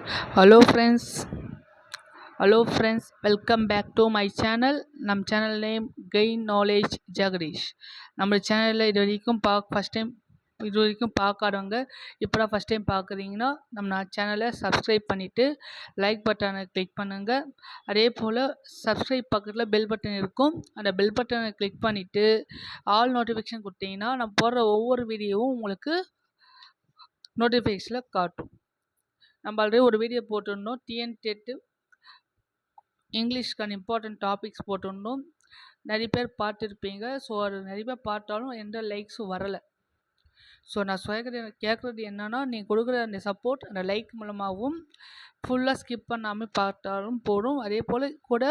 Hello friends, welcome back to my channel. நம்ம channel name gain knowledge Jagadish. நம்ம சேனலில் இது வரைக்கும் பார்க்காதவங்க இப்போ தான் ஃபஸ்ட் டைம் பார்க்குறீங்கன்னா நம்ம சேனலை சப்ஸ்கிரைப் பண்ணிவிட்டு லைக் பட்டனை கிளிக் பண்ணுங்கள். அதே போல் சப்ஸ்கிரைப் பக்கத்தில் பெல் பட்டன் இருக்கும். அந்த பெல் பட்டனை கிளிக் பண்ணிவிட்டு ஆல் நோட்டிஃபிகேஷன் கொடுத்தீங்கன்னா நம்ம போடுற ஒவ்வொரு வீடியோவும் உங்களுக்கு நோட்டிஃபிகேஷனில் காட்டும். நம்ம ஆல்ரெடி ஒரு வீடியோ போட்டிருந்தோம், டிஎன் இங்கிலீஷ்க்கான இம்பார்ட்டன்ட் டாபிக்ஸ் போட்டிருந்தோம். நிறைய பேர் பார்த்துருப்பீங்க. ஸோ அது நிறைய பேர் பார்த்தாலும் எந்த லைக்ஸும் வரலை. ஸோ நான் கேட்குறது என்னென்னா, நீங்கள் கொடுக்குற அந்த சப்போர்ட் அந்த லைக் மூலமாகவும் ஃபுல்லாக ஸ்கிப் பண்ணாமல் பார்த்தாலும் போடும். அதே போல் கூட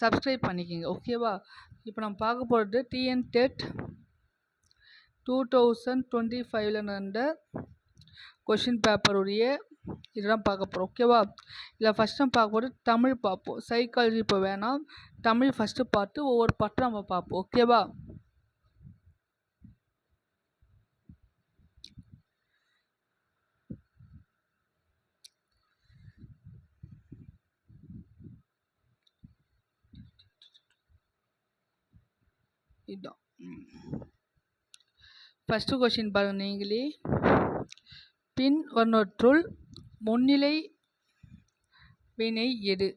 சப்ஸ்கிரைப் பண்ணிக்கோங்க, ஓகேவா? இப்போ நம்ம பார்க்க போகிறது டிஎன் 2025 நடந்த கொஷின் பேப்பருடைய இதெல்லாம் பார்க்க போகிறோம், ஓகேவா? இல்லை ஃபஸ்ட் நம்ம பார்க்க போகிறது தமிழ் பார்ப்போம். சைக்காலஜி இப்போ வேணாம், தமிழ் ஃபஸ்ட்டு பார்த்து ஒவ்வொரு பாட்டும் நம்ம பார்ப்போம், ஓகேவா? இதுதான் ஃபஸ்ட்டு கொஷின் பாருங்கள். நீங்களே பின் வருவனவற்றுள் முன்னிலை வினை எது?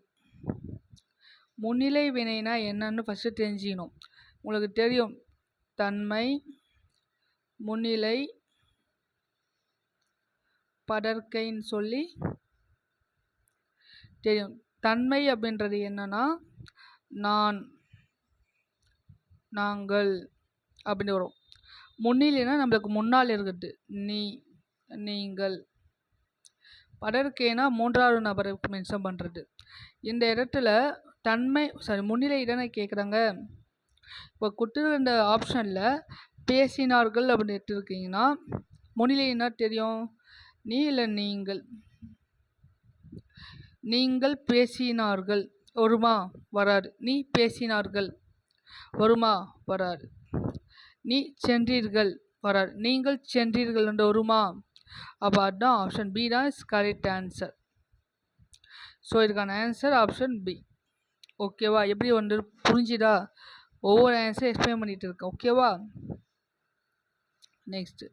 முன்னிலை வினைனா என்னன்னு ஃபஸ்ட்டு தெரிஞ்சுக்கணும். உங்களுக்கு தெரியும், தன்மை, முன்னிலை, படர்க்கைன்னு சொல்லி தெரியும். தன்மை அப்படின்றது என்னன்னா நான், நாங்கள் அப்படின்னு வரும். முன்னிலைனா நம்மளுக்கு முன்னால் இருக்குது, நீ, நீங்கள். படர்க்கைனா மூன்றாவது நபரை மென்ஷன் பண்ணுறது. இந்த இடத்துல தன்மை முன்னிலை தானே கேட்குறாங்க. இப்போ கொடுத்துருந்த ஆப்ஷனில் பேசினார்கள் அப்படின்னு எடுத்துருக்கீங்கன்னா முன்னிலைன்னா தெரியும், நீ இல்லை நீங்கள். நீங்கள் பேசினார்கள் வருமா? வராது. நீ பேசினார்கள் வருமா? வராது. நீ சென்றீர்கள் வராது. நீங்கள் சென்றீர்கள் என்று வருமா? அப்போ அதுதான் ஆப்ஷன் பி தான் இஸ் கரெக்ட் ஆன்சர். ஸோ இதுக்கான ஆன்சர் ஆப்ஷன் பி, ஓகேவா? எப்படி வந்து புரிஞ்சுதா? ஒவ்வொரு ஆன்சர் எக்ஸ்பிளைன் பண்ணிட்டு இருக்கேன், ஓகேவா? நெக்ஸ்ட்,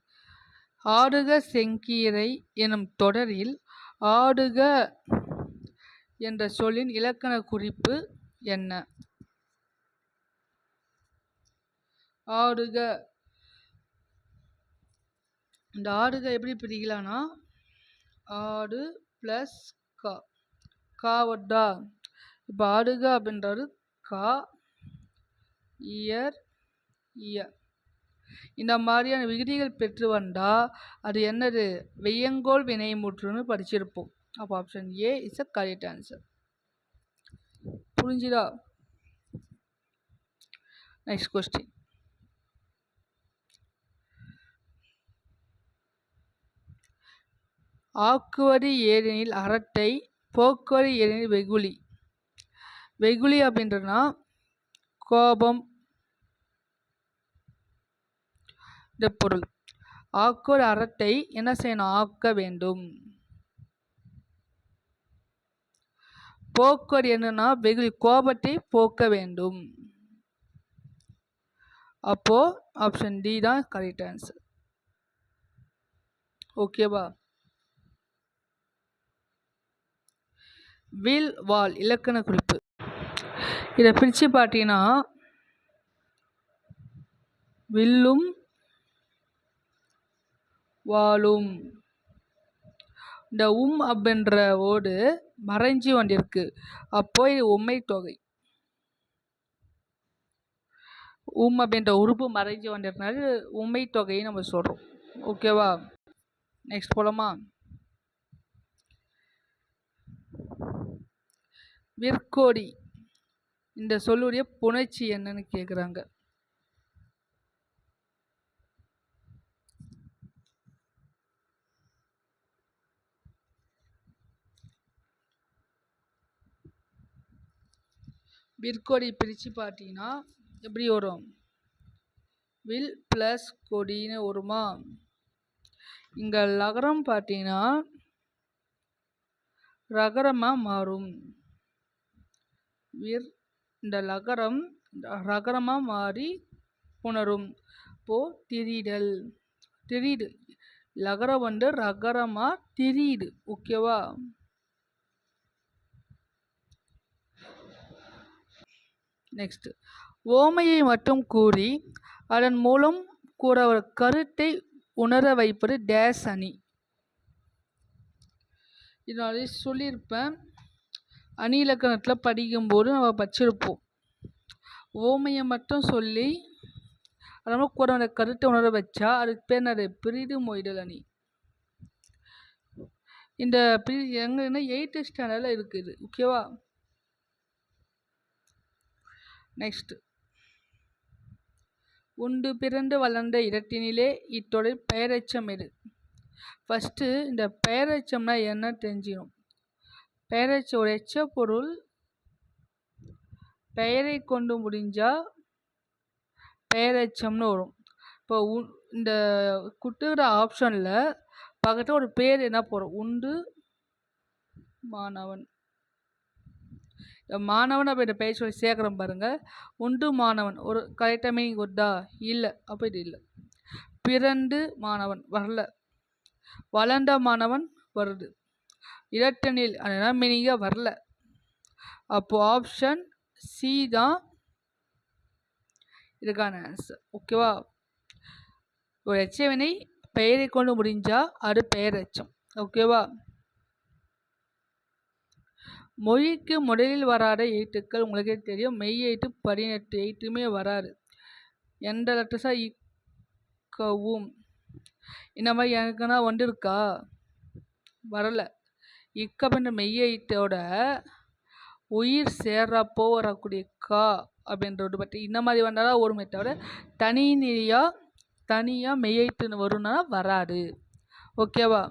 ஆடுக செங்கீரை எனும் தொடரில் ஆடுக என்ற சொல்லின் இலக்கண குறிப்பு என்ன? ஆடுக, இந்த ஆடுக எப்படி பிரிக்கலான்னா ஆடு ப்ளஸ் கா, கா வட்டா. இப்போ ஆடுக அப்படின்றது கா, இயர், இயர். இந்த மாதிரியான விகுதிகள் பெற்று வந்தால் அது என்னது? வெய்யங்கோல் வினைமுற்றுன்னு படிச்சிருப்போம். அப்போ option A is a correct answer. புரிஞ்சுதா? நெக்ஸ்ட் கொஸ்டின், ஆக்குவரி ஏதெனில் அரட்டை, போக்குவரி ஏதெனில் வெகுளி. வெகுளி அப்படின்றதுனா கோபம் இந்த பொருள். ஆக்குவரி அரட்டை என்ன செய்யணும்? ஆக்க வேண்டும். போக்குவரி என்னன்னா வெகுளி, கோபத்தை போக்க வேண்டும். அப்போ ஆப்ஷன் டி தான் கரெக்ட் ஆன்சர், ஓகேவா? வில் வால் இலக்கண குறிப்பு. இதை பிரித்து பார்த்தீங்கன்னா வில்லும் வாலும். இந்த அப்படின்ற ஓடு மறைஞ்சி வந்திருக்கு, அப்போ இது உண்மை தொகை. அப்படின்ற உறுப்பு மறைஞ்சி வந்திருக்கனால உண்மை தொகையை நம்ம சொல்கிறோம், ஓகேவா? நெக்ஸ்ட் போலாமா? விற்கோடி இந்த சொல்லுடைய புணர்ச்சி என்னன்னு கேட்குறாங்க. விற்கொடி பிரித்து பார்த்தீங்கன்னா எப்படி வரும்? வில் ப்ளஸ் கொடின்னு வருமா? இங்கே லகரம் பார்த்தீங்கன்னா ரகரமாக மாறும். இந்த லகரம் ரகரமாக மாறி புணரும். இப்போது திரிதல். திரிடு லகரம் வந்து ரகரமாக திரியுது. ஓகேவா? நெக்ஸ்ட், ஓமையை மட்டும் கூறி அதன் மூலம் கூற கருத்தை உணர வைப்பது டேஸ் அணி. இதனாலே சொல்லியிருப்பேன், அணி இலக்கணத்தில் படிக்கும்போது நம்ம படிச்சிருப்போம். ஓமையை மட்டும் சொல்லி அதனால் கூட அந்த கருத்தை உணர வச்சா அதுக்கு பேர் என்னது? பிரிது மொய்தல் அணி. இந்த எங்கன்னா 8th ஸ்டாண்டர்டில் இருக்குது. ஓகேவா? நெக்ஸ்ட், உண்டு பிறந்து வளர்ந்த இடத்தினிலே இத்தொடர் பெயரெச்சம் எது? ஃபஸ்ட்டு இந்த பெயரெச்சம்னா என்ன தெரிஞ்சிடும். பெயரெச்சம் ஒரு எச்ச பொருள் பெயரை கொண்டு முடிஞ்சால் பெயரெச்சம்னு வரும். இப்போ இந்த குட்டுகிற ஆப்ஷனில் பக்கத்தில் ஒரு பேர் என்ன போகிறோம்? உண்டு மாணவன். மாணவன் அப்போ இந்த பெயர் சொல்லி சேர்க்குறோம் பாருங்கள். உண்டு மாணவன் ஒரு கரெக்டாக மீனிங் வருதா? இல்லை. அப்போ இது இல்லை. பிறந்து மாணவன் வரல. வளர்ந்த மாணவன் வருது. இடத்தனில் அதனால மீனிங்காக வரல. அப்போது ஆப்ஷன் சி தான் இதுக்கான ஆன்சர். ஓகேவா? ஒரு எச்சவினை பெயரை கொண்டு முடிஞ்சால் அது பெயரெச்சம். ஓகேவா? மொழிக்கு முதலில் வராத எழுத்துக்கள் உங்களுக்கே தெரியும். மெய் எழுத்து 18 எழுத்துமே வராது. எந்த லெட்டர்ஸா? இக்கவும். இந்த மாதிரி எனக்குன்னா வந்திருக்கா? வரலை. இக்கப்புன்ற மெய் எழுத்தோட உயிர் சேர்றப்போ வரக்கூடிய கா அப்படின்றது பற்றி இந்த மாதிரி வந்தால் ஒரு மெத்தோட தனியாக மெய் எழுத்துன்னு வரும்னா வராது. ஓகேவா?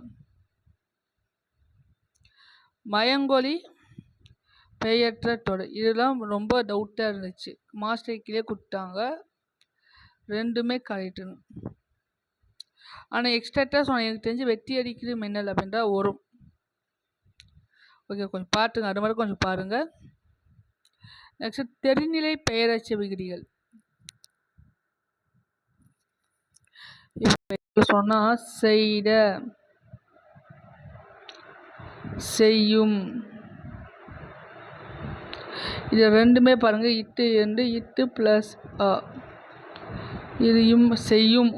மயங்கொலி பெயரற்ற தொடர் இதெல்லாம் ரொம்ப டவுட்டாக இருந்துச்சு. மாஸ்டர் கீழே கொடுத்தாங்க. ரெண்டுமே கரெக்டுன்னு. ஆனால் எக்ஸ்ட்ராக்டாக சொன்ன எனக்கு தெரிஞ்சு வெட்டி அடிக்குது மின்னல் அப்படின்றா வரும். ஓகே, கொஞ்சம் பார்த்துங்க. அது மாதிரி கொஞ்சம் பாருங்கள். நெக்ஸ்ட், தெரிநிலை பெயரச்ச விகுதிகள். இப்போ சொன்னால் செய்த, செய்யும், இது ரெண்டுமே பாருங்கள். இட்டு என்று இட்டு ப்ளஸ் அ. இது செய்யும்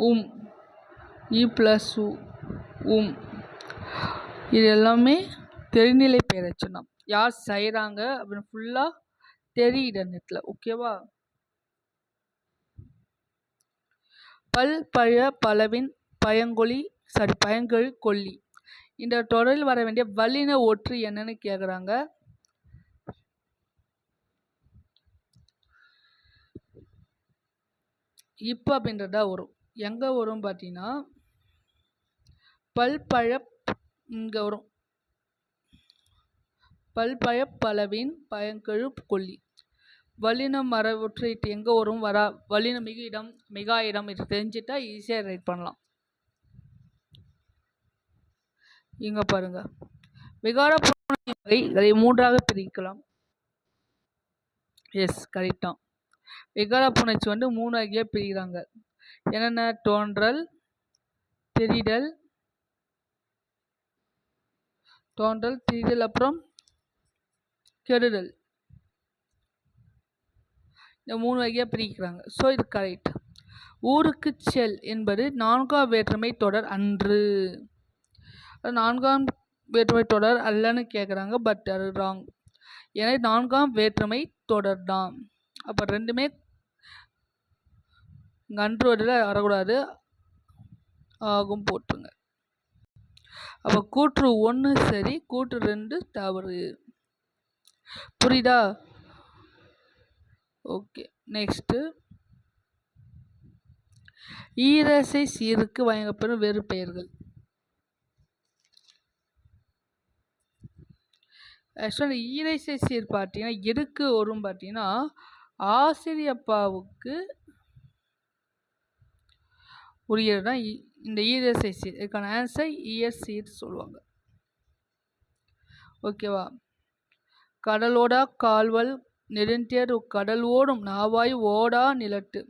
இ ப்ளஸ் இது எல்லாமே தெரிநிலை பெயரச்சம் தான். யார் செய்கிறாங்க அப்படின்னு ஃபுல்லாக தெரியுது நெட்டில். ஓகேவா? பல் பழ பலவின் பயங்கொழி கொல்லி. இந்த தொடரில் வர வேண்டிய வல்லின ஒற்று என்னன்னு கேட்குறாங்க. இப்போ அப்படின்றதா வரும். எங்கே வரும் பார்த்தீங்கன்னா பல்பழ இங்கே வரும். பல்பழ பலவின் பயங்கெழு கொல்லி. வல்லினம் மர ஒற்றைட்டு எங்கே வரும்? வரா. வல்லினம் மிகு இடம் மிகா இடம் இது தெரிஞ்சுட்டா ஈஸியாக ரைட் பண்ணலாம். இங்கே பாருங்க, விகார புணர்ச்சி வகை இதை 3ஆக பிரிக்கலாம். எஸ், கரெக்ட் தான். விகார புணர்ச்சி வந்து 3 ஆகிய பிரிக்கிறாங்க. என்னென்ன? தோன்றல், திரிதல், அப்புறம் கெடுதல். இந்த 3 வகையாக பிரிக்கிறாங்க. ஸோ இது கரெக்ட். ஊருக்கு செல் என்பது 4ஆம் வேற்றுமை தொடர் அன்று. 4ஆம் வேற்றுமை தொடர் அல்லன்னு கேட்குறாங்க. பட் அது ராங். ஏன்னா 4ஆம் வேற்றுமை தொடர் தான். அப்போ ரெண்டுமே அன்று வரையில் வரக்கூடாது, ஆகும் போட்டுருங்க. அப்போ கூற்று 1 சரி, கூற்று 2 தவறு. புரியுதா? ஓகே. நெக்ஸ்ட்டு, ஈரசை சீருக்கு வழங்கப்படும் வேறு பெயர்கள். ஆக்சுவலாக ஈரசை சீர் பார்த்தீங்கன்னா எதுக்கு வரும் பார்த்தீங்கன்னா ஆசிரியப்பாவுக்கு உரியது தான் இந்த ஈரசை சீர். இதுக்கான ஆன்சர் இயற்சீர் சொல்லுவாங்க. ஓகேவா? கடலோடா கால்வல் நெடுந்தேர் கடல் ஓடும் நாவாய் ஓடா நிலட்டு.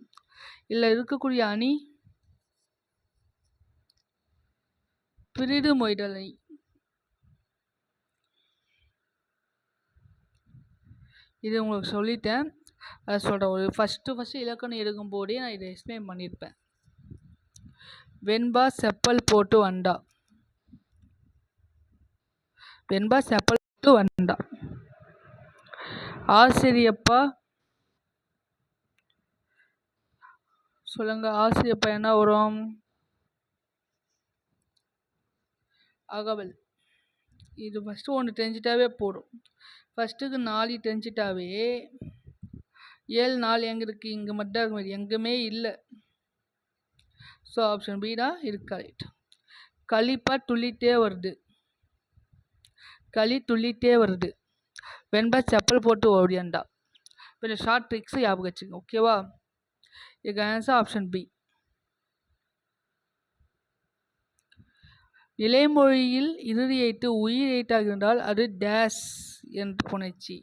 இதில் இருக்கக்கூடிய அணி பிரிடு மொய்டலை. இது உங்களுக்கு சொல்லிட்டேன், அதை சொல்கிறேன். ஒரு ஃபஸ்ட்டு இலக்கணம் எடுக்கும்போதே நான் இதை எக்ஸ்பிளைன் பண்ணியிருப்பேன். வெண்பா செப்பல் போட்டு வண்டா. வெண்பா செப்பல் போட்டு வண்டா. ஆசிரியப்பா சொல்லுங்க. ஆசிரியப்பா என்ன வரும்? அகவல். இது ஃபஸ்ட்டு ஒன்று தெரிஞ்சிட்டாவே போடும். ஃபஸ்ட்டுக்கு 4 தெரிஞ்சிட்டாவே 7 4 எங்கே இருக்குது? இங்கே மட்டும் இருக்கும், எங்குமே இல்லை. ஸோ ஆப்ஷன் பி தான் இது கரெக்ட். களிப்பா துள்ளிட்டே வருது. களி துள்ளிட்டே வருது. வெண்பா செப்பல் போட்டு ஓடியாண்டா. கொஞ்சம் ஷார்ட் ட்ரிக்ஸு ஞாபகம் வச்சுக்கோங்க. ஓகேவா? இதுக்கு ஆன்சர் ஆப்ஷன் பி. நிலைமொழியில் இறுதி எழுத்து உயிர் எழுத்தாக இருந்தால் அது டேஸ் என்று புணர்ச்சி.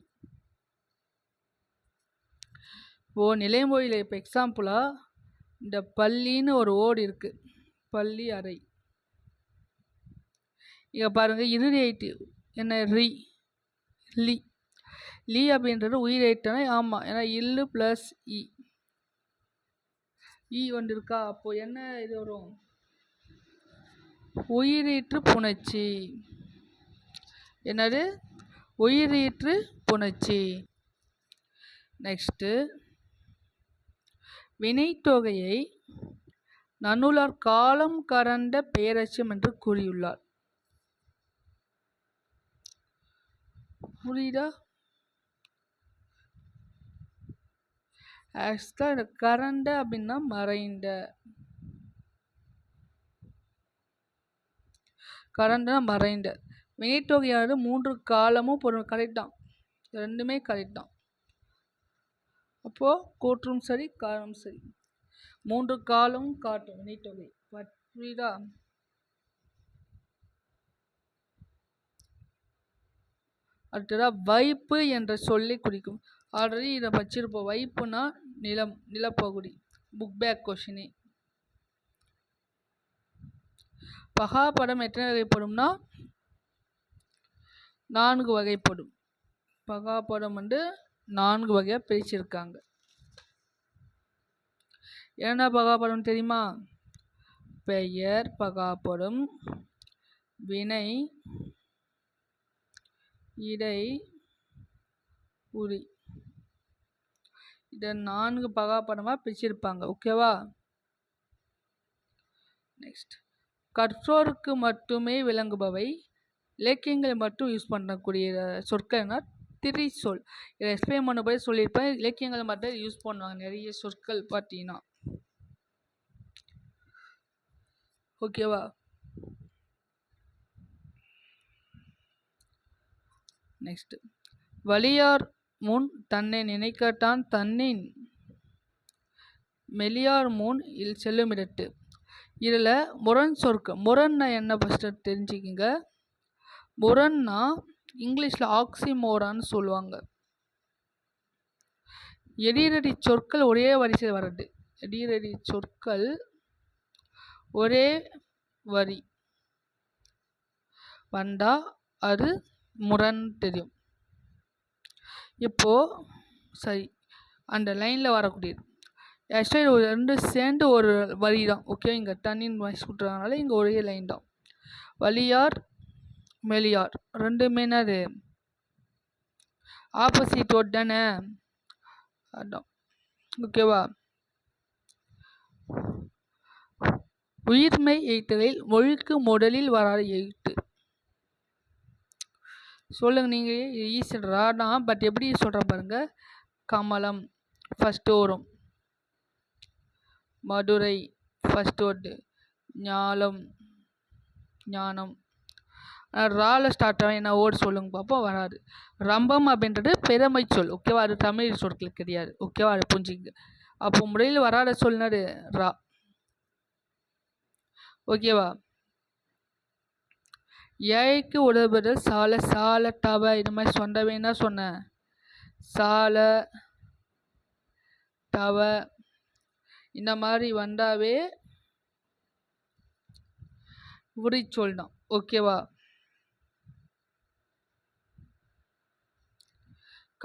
நிலைமொழியில் இப்போ எக்ஸாம்பிளாக இந்த பள்ளின்னு ஒரு ஓடு இருக்குது. பள்ளி அறை. இங்கே பாருங்கள், இறுதி எழுத்து என்ன? ரி. லி. லி அப்படின்றது உயிர் எழுத்துனா ஆமாம், ஏன்னா இல்லு ப்ளஸ் இ. இ ஒன்று இருக்கா? அப்போது என்ன இது வரும்? உயிரீற்று புணர்ச்சி. என்னது? உயிரீற்று புணர்ச்சி. நெக்ஸ்ட்டு, வினைத்தொகையை நன்னூலார் காலம் கரண்ட பெயரச்சம் என்று கூறியுள்ளார். புரியுதா? ஆக்சுவலாக கரண்ட அப்படின்னா மறைந்த. கரண்ட்னா மறைந்த. வினைத்தொகையானது 3 காலமும் பொருள். கரெக்ட் தான், ரெண்டுமே கரெக்ட் தான். அப்போது கூற்றும் சரி, காலம் சரி. 3 காலமும் காட்டும் வினைத்தொகை. புரியுதா? அடுத்ததாக வைப்பு என்ற சொல்லை குறிக்கும். ஆல்ரெடி இதை வச்சிருப்போம். வைப்புனா நிலம், நிலப்பகுதி. Book back கொஷினே. பகாபடம் எத்தனை வகைப்படும்னா 4 வகைப்படும். பகாபடம் வந்து 4 வகையாக பிரிச்சிருக்காங்க. என்ன பகாபடம் தெரியுமா? பெயர் பகாபடும், வினை, இடை, உரி. இதை 4 பகாபடமாக பிரிச்சிருப்பாங்க. ஓகேவா? நெக்ஸ்ட், கற்றோருக்கு மட்டுமே விளங்குபவை. இலக்கியங்களை மட்டும் யூஸ் பண்ணக்கூடிய சொற்கள்னா திரி சொல். இதை எக்ஸ்பிளைன் பண்ணபோது சொல்லியிருப்பேன். இலக்கியங்களை மட்டும் யூஸ் பண்ணுவாங்க நிறைய சொற்கள் பார்த்தீங்கன்னா. ஓகேவா? நெக்ஸ்ட், வலியார் முன் தன்னை நினைக்கட்டான் தன்னின் மெலியார் முன் இல் செல்லுமிடத்து. இதில் முரண் சொற்கள். முரண்னா என்ன ஃபஸ்ட்டு தெரிஞ்சுக்கிங்க. முரண்னா இங்கிலீஷில் ஆக்சிமோரான்னு சொல்லுவாங்க. எதிரடி சொற்கள் ஒரே வரிசையில் வர்றது. எதிரடி சொற்கள் ஒரே வரி வந்தா அது முரண் தெரியும். இப்போது சரி, அந்த லைனில் வரக்கூடியது ஆக்சுவலி ஒரு 2 சேர்ந்து ஒரு வரி தான். ஓகே, இங்கே தண்ணின்னு வாய்ஸ் விட்டுறதுனால இங்கே ஒரே லைன் தான். வலியார் மெலியார் ரெண்டுமே என்னது? ஆப்போசிட் வேர்ட் தானே, அதான். ஓகேவா? உயிர்மை எழுத்துகளில் மொழிக்கு முதலில் வராத எழுத்து சொல்லுங்க. நீங்கள் ஈஸிடா தான், பட் எப்படி சொல்கிற பாருங்க. கமலம் ஃபஸ்ட்டு வரும். Madurai first word. ஞாலம் ஞானம். ரால ஸ்டார்ட் ஆகும். என்ன வேர்டு சொல்லுங்க பார்ப்போம். வராது. ரம்பம் அப்படின்றது பெருமை சொல். ஓகேவா? அது தமிழ் சொற்கள் கிடையாது. ஓகேவா? அது புரிஞ்சுங்க. அப்போ முறையில் வராத சொல்லினது ரா. ஓகேவா? ஏய்க்கு உதவுறது சால சால தவ இது மாதிரி சொன்னவேன்னா சொன்னேன். சால தவ இந்த மாதிரி வந்தாவே உரிச்சொல் தான். ஓகேவா?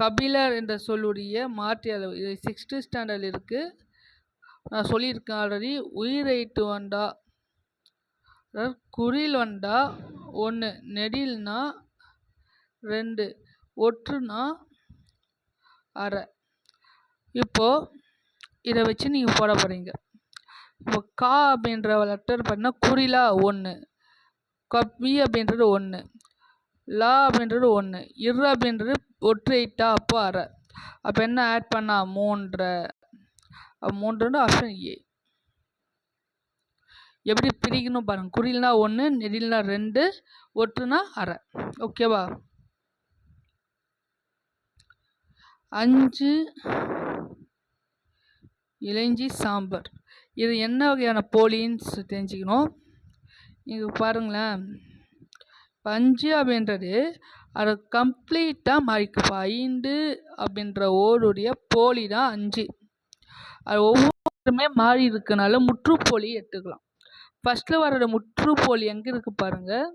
கபிலர் என்ற சொல்லுடைய மாற்றி அளவு இது 6th ஸ்டாண்டர்ட் இருக்கு. நான் சொல்லியிருக்கேன் ஆல்ரெடி. உயிரைட்டு வந்தா அதாவது குறில் வந்தா 1, நெடில்னா 2, ஒற்றுனா அரை. இப்போ இதை வச்சு நீங்கள் போட போகிறீங்க. இப்போ கா அப்படின்ற லெட்டர் பார்த்தீங்கன்னா குறிலா 1, கபி அப்படின்றது 1, லா அப்படின்றது 1, இரு அப்படின்றது ஒற்றைட்டா அப்போ அரை. அப்போ என்ன ஆட் பண்ணா 3. 3 ஆப்ஷன் ஏ. எப்படி பிரிக்கணும் பாருங்க. குறில்னா 1, நெடில்னா 2, ஒற்றுனா அரை. ஓகேவா? 5 இளைஞ்சி சாம்பார். இது என்ன வகையான போலின்னு தெரிஞ்சுக்கணும். இங்கே பாருங்களேன். 5 அப்படின்றது அது கம்ப்ளீட்டாக மாறிக்கு. 5 அப்படின்ற ஓடுடைய போலி தான் 5. அது ஒவ்வொருமே மாறி இருக்கனால முற்றுப்போலி எடுத்துக்கலாம். ஃபஸ்ட்டில் வர்ற முற்றுப்போலி எங்கே இருக்குது பாருங்கள்.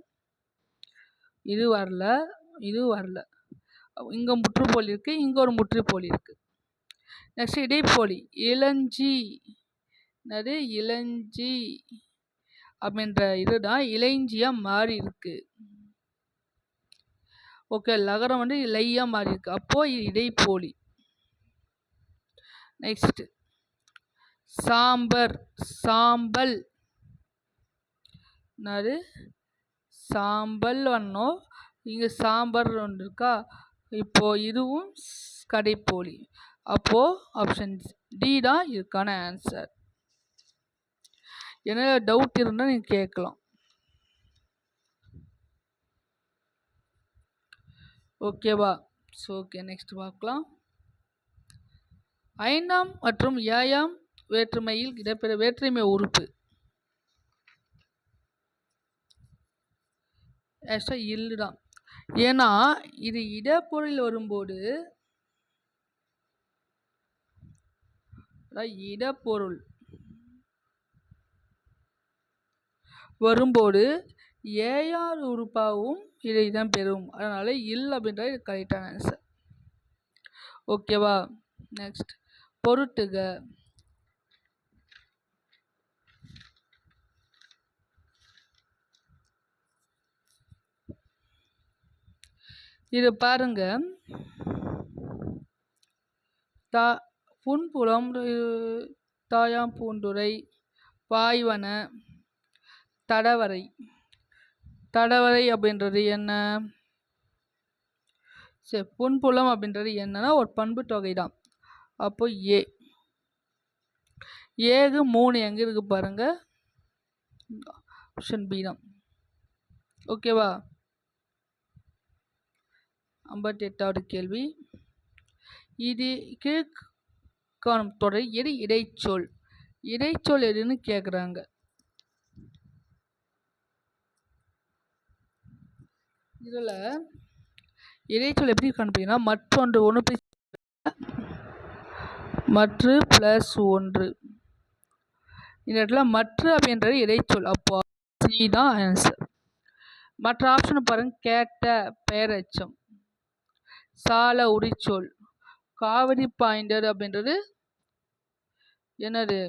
இது வரல, இது வரல. இங்கே முற்றுப்போலி இருக்குது, இங்கே ஒரு முற்றுப்போலி இருக்குது. நெக்ஸ்ட் இடைப்போலி. இளஞ்சி என்னது இளஞ்சி அப்படின்ற இதுதான் இளைஞ்சியாக மாறி இருக்கு. ஓகே, லகரம் வந்து லையாக மாறி இருக்கு. அப்போது இது இடைப்போலி. நெக்ஸ்ட் சாம்பர். சாம்பல் என்னது சாம்பல் வரணும். இங்கே சாம்பார் ஒன்று இருக்கா. இப்போது இதுவும் கடைப்போலி. அப்போது ஆப்ஷன் டி தான் இதுக்கான ஆன்சர். என்ன டவுட் இருந்தால் நீங்கள் கேட்கலாம். ஓகேவா? ஸோ ஓகே, நெக்ஸ்ட் பார்க்கலாம். 5ஆம் மற்றும் 7ஆம் வேற்றுமையில் இடம்பெற வேற்றுமை உறுப்பு ஆக்சுவலாக இல்லு தான். ஏன்னா இது இடப்பொருள் வரும்போது இடப்பொருள் வரும்போது ஏஆர் உறுப்பாகவும் இதை தான் பெறும். அதனால இல் அப்படின்றது கரெக்டான ஆன்சர். ஓகேவா? நெக்ஸ்ட் பொருட்டுக. இது பாருங்க. புன்புலம், தாயாம் பூந்துரை, பாய்வன, தடவரை. தடவரை அப்படின்றது என்ன? சரி, புன்புலம் அப்படின்றது என்னன்னா ஒரு பண்பு தொகை தான். அப்போ ஏ. ஏகு 3 எங்கே இருக்கு பாருங்க. ஆப்ஷன் பி தான். ஓகேவா? 58வது கேள்வி. இது கீழ்காணும் தொடர் எது இடைச்சொல்? இடைச்சொல் எதுன்னு கேட்குறாங்க. இதில் இடைச்சொல் எப்படி காண்பீங்கன்னா மற்றொன்று ஒன்று மற்ற ப்ளஸ் 1. இந்த இடத்துல மற்ற அப்படின்றது இடைச்சொல். அப்போ சி தான் ஆன்சர். மற்ற ஆப்ஷன் பாருங்க. கேட்ட பெயரெச்சம், சால உரிச்சொல், காவிரி பாயிண்டர் அப்படின்றது என்னது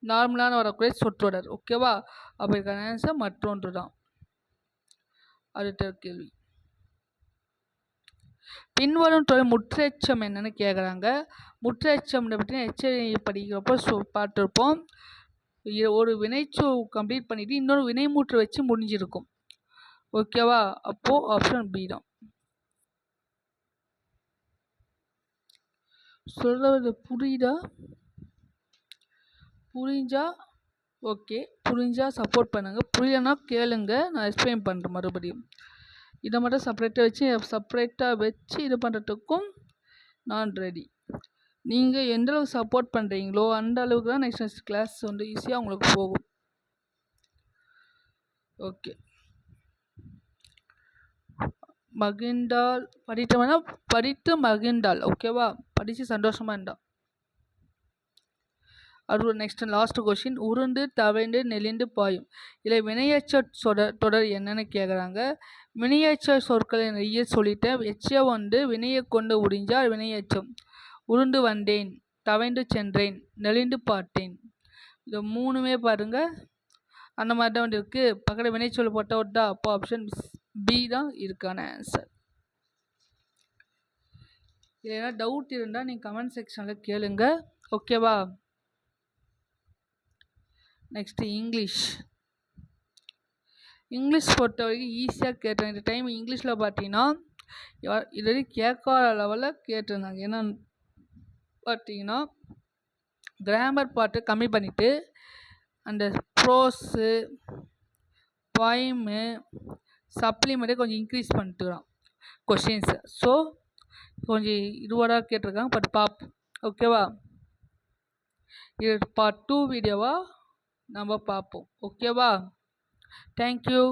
நார்மலான வரக்கூடிய சொற்றொடர். ஓகேவா? அப்போ இதுக்கான ஆன்சர் மற்றொன்று தான். அடுத்த கேள்வி. பின்வரும் தொடர் முற்றெச்சம் என்னன்னு கேட்குறாங்க. முற்றெச்சம் பற்றி எச்சரிக்கை படிக்கிறப்போ பார்த்துருப்போம். ஒரு வினைச்சொ கம்ப்ளீட் பண்ணிவிட்டு இன்னொரு வினைமூற்று வச்சு முடிஞ்சிருக்கும். ஓகேவா? அப்போது ஆப்ஷன் பி தான். சொல்கிறது புரியுதா? புரிஞ்சா ஓகே, புரிஞ்சா சப்போர்ட் பண்ணுங்கள். புரியலைன்னா கேளுங்க, நான் எக்ஸ்பிளைன் பண்ணுறேன் மறுபடியும். இதை மட்டும் செப்பரேட்டாக வச்சு இது பண்ணுறதுக்கும் நான் ரெடி. நீங்கள் எந்த அளவுக்கு சப்போர்ட் பண்ணுறீங்களோ அந்த அளவுக்கு தான் நெக்ஸ்ட் கிளாஸ் வந்து ஈஸியாக உங்களுக்கு போகும். ஓகே. மகிழ்ந்தால் படித்தவனா படித்து மகிழ்ந்தாள். ஓகேவா? படித்து சந்தோஷமாக இருந்தா. அது நெக்ஸ்ட் லாஸ்ட் கொஷின். உருண்டு தவழ்ந்து நெளிந்து பாயும். இதில் வினையெச்ச தொடர் என்னன்னு கேட்குறாங்க. வினையெச்ச சொற்களை நிறைய சொல்லிட்டேன். எச்ச வந்து வினையை கொண்டு உறிஞ்சால் வினையெச்சம். உருண்டு வந்தேன், தவழ்ந்து சென்றேன், நெளிந்து பார்த்தேன். இது மூணுமே பாருங்க அந்த மாதிரி தான் வந்து இருக்குது. பக்கத்தில் வினைச்சொல் போட்ட விட்டா அப்போ ஆப்ஷன் பி தான் இருக்கான ஆன்சர். ஏன்னா டவுட் இருந்தால் நீங்கள் கமெண்ட் செக்ஷனில் கேளுங்க. ஓகேவா? நெக்ஸ்ட்டு இங்கிலீஷ் பொறுத்த வரைக்கும் ஈஸியாக கேட்டேன். இந்த டைம் இங்கிலீஷில் பார்த்தீங்கன்னா இது வரைக்கும் கேட்காத லெவலில் கேட்டிருந்தாங்க. என்னன்னு பார்த்தீங்கன்னா கிராமர் பார்ட்டு கம்மி பண்ணிவிட்டு அந்த ப்ரோஸு பாயிமு சப்ளிமெண்ட்டை கொஞ்சம் இன்க்ரீஸ் பண்ணிட்டுறான் கொஷின்ஸை. ஸோ கொஞ்சம் இதுவாக கேட்டிருக்காங்க. பட் பார்ப்போம். ஓகேவா? இது பார்ட் 2 வீடியோவாக நம்ம பார்ப்போம். ஓகேவா? தேங்க்யூ.